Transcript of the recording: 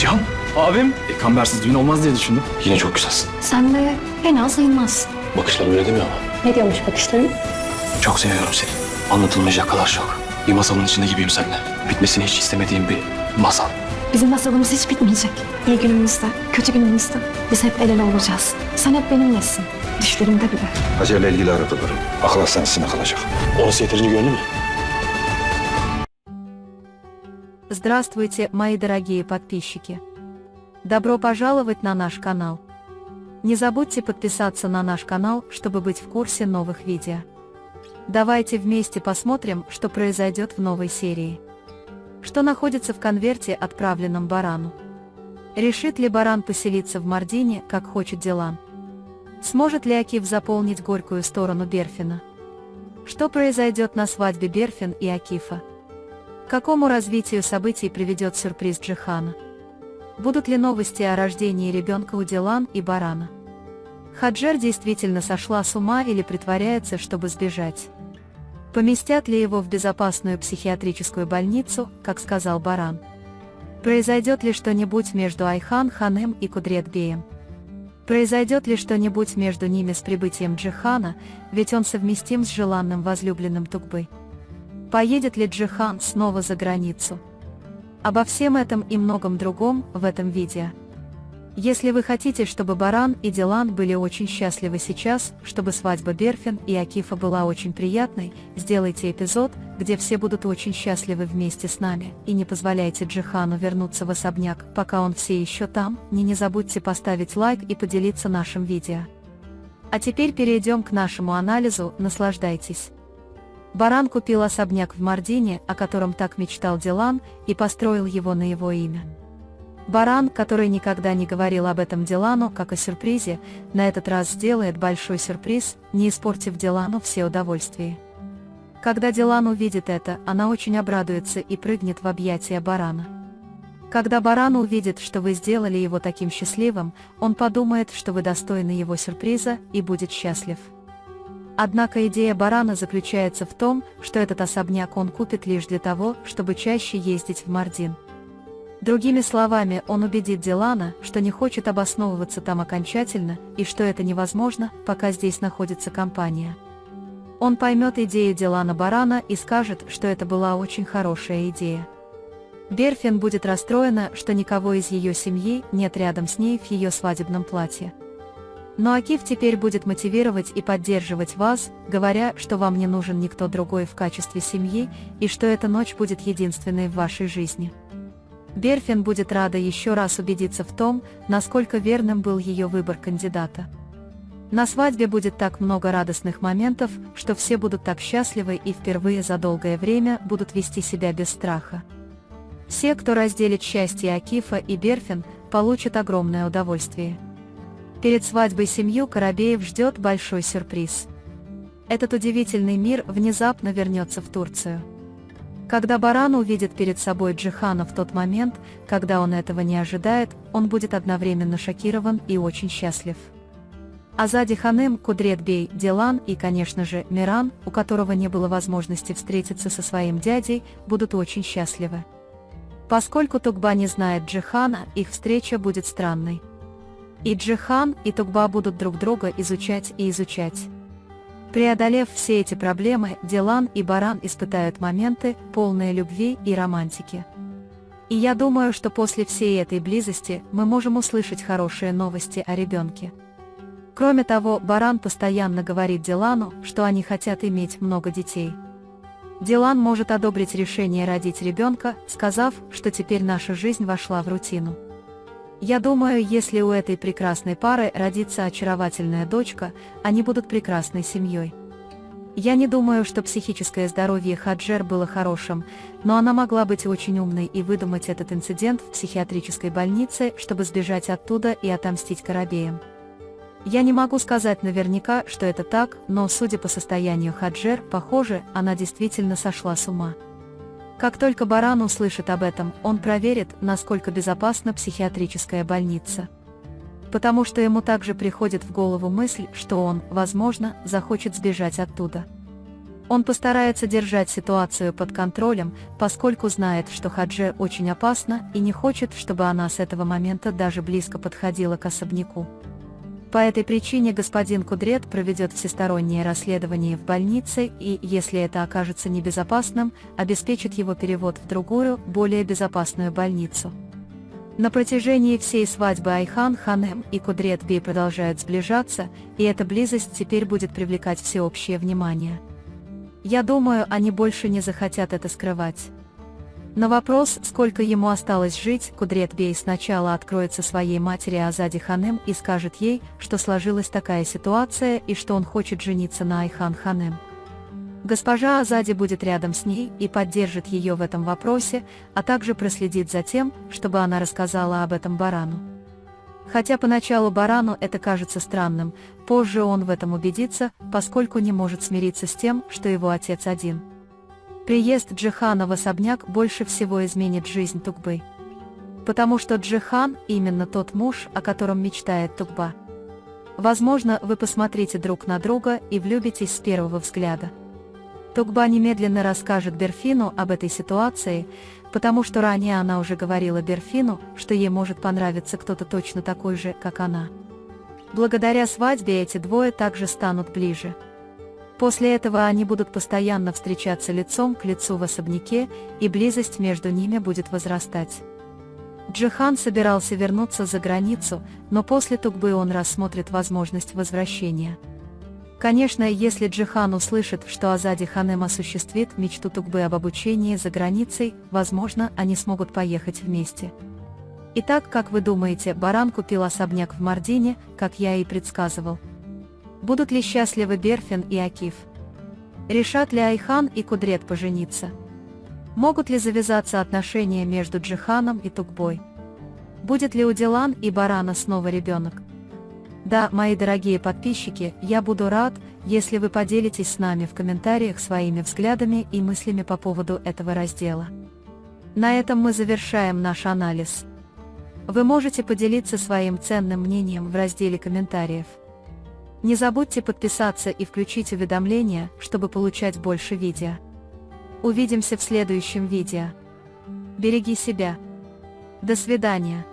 Cihan, abim. Kambersiz düğün olmaz diye düşündüm. Yine çok güzelsin. Sen de fena sayılmazsın. Bakışlar öyle demiyor ama. Ne diyormuş bakışların? Çok seviyorum seni. Anlatılmayacak kadar çok. Bir masalın içinde gibiyim seninle. Bitmesini hiç istemediğim bir masal. Bizim masalımız hiç bitmeyecek. İyi günümüzde, kötü günümüzde biz hep el ele olacağız. Sen hep benimlesin. Düşlerimde bile. Hacer'le ilgili aradılar. Akıl hastanesine kalacak. Orası yeterince güvenli mi? Здравствуйте, мои дорогие подписчики! Добро пожаловать на наш канал! Не забудьте подписаться на наш канал, чтобы быть в курсе новых видео. Давайте вместе посмотрим, что произойдет в новой серии. Что находится в конверте, отправленном Барану? Решит ли Баран поселиться в Мардине, как хочет Дилан? Сможет ли Акиф заполнить горькую сторону Берфина? Что произойдет на свадьбе Берфин и Акифа? К какому развитию событий приведет сюрприз Джихана? Будут ли новости о рождении ребенка у Дилан и Барана? Хаджер действительно сошла с ума или притворяется, чтобы сбежать? Поместят ли его в безопасную психиатрическую больницу, как сказал Баран? Произойдет ли что-нибудь между Айхан Ханым и Кудрет Беем? Произойдет ли что-нибудь между ними с прибытием Джихана, ведь он совместим с желанным возлюбленным Тугбы? Поедет ли Джихан снова за границу? Обо всем этом и многом другом в этом видео. Если вы хотите, чтобы Баран и Дилан были очень счастливы сейчас, чтобы свадьба Берфин и Акифа была очень приятной, сделайте эпизод, где все будут очень счастливы вместе с нами, и не позволяйте Джихану вернуться в особняк, пока он все еще там. Не забудьте поставить лайк и поделиться нашим видео. А теперь перейдем к нашему анализу, наслаждайтесь. Баран купил особняк в Мардине, о котором так мечтал Дилан, и построил его на его имя. Баран, который никогда не говорил об этом Дилану как о сюрпризе, на этот раз сделает большой сюрприз, не испортив Дилану все удовольствия. Когда Дилан увидит это, она очень обрадуется и прыгнет в объятия Барана. Когда Баран увидит, что вы сделали его таким счастливым, он подумает, что вы достойны его сюрприза и будет счастлив. Однако идея Барана заключается в том, что этот особняк он купит лишь для того, чтобы чаще ездить в Мардин. Другими словами, он убедит Дилана, что не хочет обосновываться там окончательно, и что это невозможно, пока здесь находится компания. Он поймет идею Дилана Барана и скажет, что это была очень хорошая идея. Берфин будет расстроена, что никого из ее семьи нет рядом с ней в ее свадебном платье. Но Акиф теперь будет мотивировать и поддерживать вас, говоря, что вам не нужен никто другой в качестве семьи, и что эта ночь будет единственной в вашей жизни. Берфин будет рада еще раз убедиться в том, насколько верным был ее выбор кандидата. На свадьбе будет так много радостных моментов, что все будут так счастливы и впервые за долгое время будут вести себя без страха. Все, кто разделит счастье Акифа и Берфин, получат огромное удовольствие. Перед свадьбой семью Карабеев ждет большой сюрприз. Этот удивительный мир внезапно вернется в Турцию. Когда Баран увидит перед собой Джихана в тот момент, когда он этого не ожидает, он будет одновременно шокирован и очень счастлив. Азади Ханым, Кудрет Бей, Дилан и, конечно же, Миран, у которого не было возможности встретиться со своим дядей, будут очень счастливы. Поскольку Тугба не знает Джихана, их встреча будет странной. И Джихан, и Тугба будут друг друга изучать и изучать. Преодолев все эти проблемы, Дилан и Баран испытают моменты, полные любви и романтики. И я думаю, что после всей этой близости мы можем услышать хорошие новости о ребенке. Кроме того, Баран постоянно говорит Дилану, что они хотят иметь много детей. Дилан может одобрить решение родить ребенка, сказав, что теперь наша жизнь вошла в рутину. Я думаю, если у этой прекрасной пары родится очаровательная дочка, они будут прекрасной семьей. Я не думаю, что психическое здоровье Хаджер было хорошим, но она могла быть очень умной и выдумать этот инцидент в психиатрической больнице, чтобы сбежать оттуда и отомстить Карабеям. Я не могу сказать наверняка, что это так, но судя по состоянию Хаджер, похоже, она действительно сошла с ума. Как только Баран услышит об этом, он проверит, насколько безопасна психиатрическая больница. Потому что ему также приходит в голову мысль, что он, возможно, захочет сбежать оттуда. Он постарается держать ситуацию под контролем, поскольку знает, что Хадже очень опасна и не хочет, чтобы она с этого момента даже близко подходила к особняку. По этой причине господин Кудрет проведет всестороннее расследование в больнице и, если это окажется небезопасным, обеспечит его перевод в другую, более безопасную больницу. На протяжении всей свадьбы Айхан Ханем и Кудрет Бей продолжают сближаться, и эта близость теперь будет привлекать всеобщее внимание. Я думаю, они больше не захотят это скрывать. На вопрос, сколько ему осталось жить, Кудрет Бей сначала откроется своей матери Азади Ханем и скажет ей, что сложилась такая ситуация и что он хочет жениться на Айхан Ханем. Госпожа Азади будет рядом с ней и поддержит ее в этом вопросе, а также проследит за тем, чтобы она рассказала об этом Барану. Хотя поначалу Барану это кажется странным, позже он в этом убедится, поскольку не может смириться с тем, что его отец один. Приезд Джихана в особняк больше всего изменит жизнь Тугбы. Потому что Джихан именно тот муж, о котором мечтает Тугба. Возможно, вы посмотрите друг на друга и влюбитесь с первого взгляда. Тугба немедленно расскажет Берфину об этой ситуации, потому что ранее она уже говорила Берфину, что ей может понравиться кто-то точно такой же, как она. Благодаря свадьбе эти двое также станут ближе. После этого они будут постоянно встречаться лицом к лицу в особняке, и близость между ними будет возрастать. Джихан собирался вернуться за границу, но после Тугбы он рассмотрит возможность возвращения. Конечно, если Джихан услышит, что Азади Ханем осуществит мечту Тугбы об обучении за границей, возможно, они смогут поехать вместе. Итак, как вы думаете, Баран купил особняк в Мардине, как я и предсказывал? Будут ли счастливы Берфин и Акиф? Решат ли Айхан и Кудрет пожениться? Могут ли завязаться отношения между Джиханом и Тугбой? Будет ли у Дилан и Барана снова ребенок? Да, мои дорогие подписчики, я буду рад, если вы поделитесь с нами в комментариях своими взглядами и мыслями по поводу этого раздела. На этом мы завершаем наш анализ. Вы можете поделиться своим ценным мнением в разделе комментариев. Не забудьте подписаться и включить уведомления, чтобы получать больше видео. Увидимся в следующем видео. Береги себя. До свидания.